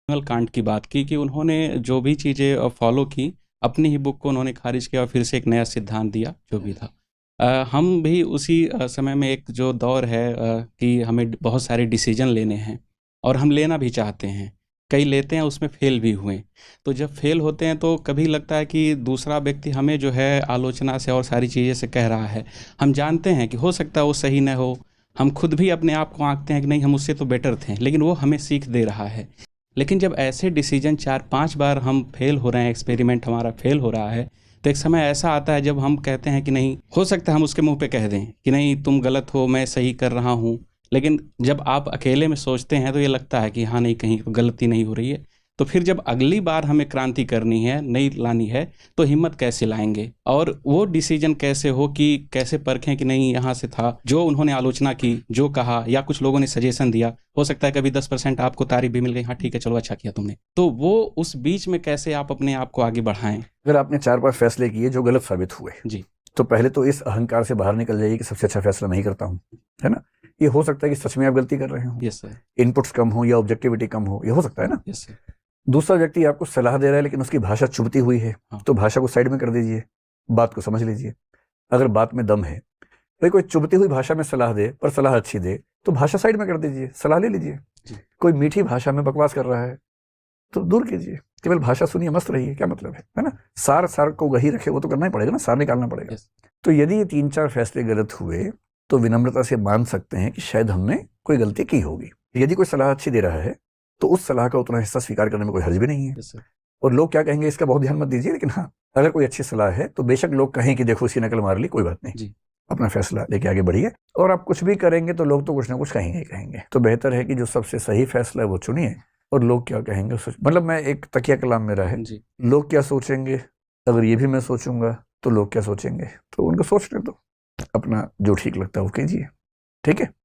Can't की बात की कि उन्होंने जो भी चीज़ें फॉलो की, अपनी ही बुक को उन्होंने खारिज किया और फिर से एक नया सिद्धांत दिया, जो भी था। हम भी उसी समय में एक जो दौर है कि हमें बहुत सारे डिसीजन लेने हैं और हम लेना भी चाहते हैं। कई लेते हैं, उसमें फेल भी हुए। तो जब फेल होते हैं तो कभी लगता है कि दूसरा व्यक्ति हमें जो है आलोचना से और सारी चीज़ें से कह रहा है। हम जानते हैं कि हो सकता है वो सही न हो, हम खुद भी अपने आप को आंकते हैं कि नहीं हम उससे तो बेटर थे, लेकिन वो हमें सीख दे रहा है। लेकिन जब ऐसे डिसीजन 4-5 बार हम फेल हो रहे हैं, एक्सपेरिमेंट हमारा फेल हो रहा है, तो एक समय ऐसा आता है जब हम कहते हैं कि नहीं, हो सकता है हम उसके मुंह पे कह दें कि नहीं तुम गलत हो, मैं सही कर रहा हूँ। लेकिन जब आप अकेले में सोचते हैं तो ये लगता है कि हाँ नहीं, कहीं गलती नहीं हो रही है। तो फिर जब अगली बार हमें क्रांति करनी है, नई लानी है, तो हिम्मत कैसे लाएंगे और वो डिसीजन कैसे हो कि कैसे परखें कि नहीं यहाँ से था, जो उन्होंने आलोचना की, जो कहा या कुछ लोगों ने सजेशन दिया, हो सकता है कभी 10% आपको तारीफ भी मिल गई, हाँ ठीक है चलो अच्छा किया तुमने, तो वो उस बीच में कैसे आप अपने आप को आगे बढ़ाएं। अगर आपने 4-5 फैसले किए जो गलत साबित हुए जी, तो पहले तो इस अहंकार से बाहर निकल जाइए कि सबसे अच्छा फैसला नहीं करता हूँ, है ना। ये हो सकता है कि सच में आप गलती कर रहे हो, यस सर, इनपुट्स कम हो या ऑब्जेक्टिविटी कम हो, ये हो सकता है ना। यस सर, दूसरा व्यक्ति आपको सलाह दे रहा है लेकिन उसकी भाषा चुभती हुई है, हाँ, तो भाषा को साइड में कर दीजिए, बात को समझ लीजिए। अगर बात में दम है, भाई कोई चुभती हुई भाषा में सलाह दे पर सलाह अच्छी दे तो भाषा साइड में कर दीजिए, सलाह ले लीजिए। जी, कोई मीठी भाषा में बकवास कर रहा है तो दूर कीजिए, केवल भाषा सुनिए, मस्त रहिए, क्या मतलब है ना। सार सार को वही रखे, वो तो करना ही पड़ेगा ना, सार निकालना पड़ेगा। यस, तो यदि ये 3-4 फैसले गलत हुए तो विनम्रता से मान सकते हैं कि शायद हमने कोई गलती की होगी। यदि कोई सलाह अच्छी दे रहा है तो उस सलाह का उतना हिस्सा स्वीकार करने में कोई हर्ज भी नहीं है। यस सर, और लोग क्या कहेंगे इसका बहुत ध्यान मत दीजिए, लेकिन हाँ, अगर कोई अच्छी सलाह है तो बेशक लोग कहें कि देखो इसकी नकल मार ली, कोई बात नहीं, जी, अपना फैसला लेके आगे बढ़िए। और आप कुछ भी करेंगे तो लोग तो कुछ ना कुछ कहेंगे ही कहेंगे, तो बेहतर है कि जो सबसे सही फैसला है वो चुनिए, और लोग क्या कहेंगे मतलब मैं एक तकिया कलाम मेरा है, जी, लोग क्या सोचेंगे, अगर ये भी मैं सोचूंगा तो लोग क्या सोचेंगे, तो उनको सोचने दो, अपना जो ठीक लगता है वो कीजिए, ठीक है।